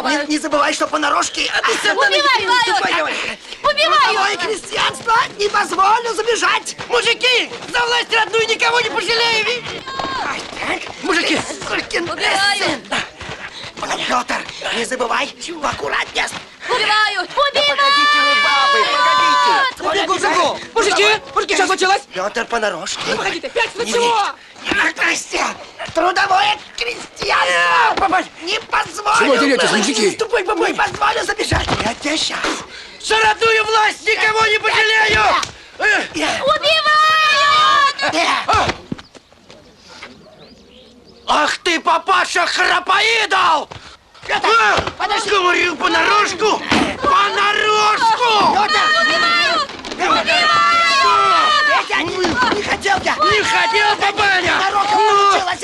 убиваю. Не забывай, что понарошке. Убиваю! Убиваю! Ой, крестьянство, не позволю забежать. Мужики, за власть родную никого не пожалею, видите? Мужики! Убиваю! Петр, не забывай, аккуратнее. Убиваю! Погодите вы, бабы, погодите. Бегу! Мужики, что случилось? Петр понарошке. Погодите, опять вы чего? Трудовое крестьянство! Не позволю! Чего деретесь, мужики? Тупой бабой, не позволю забежать! Я тебя сейчас! За родную власть никого не пожалею! Убиваю! Ах ты, папаша, храпоидол! Подожди! Говорю, понарошку! Понарошку! Петя, не хотел я! Не хотел, папаня! Нарок получилось!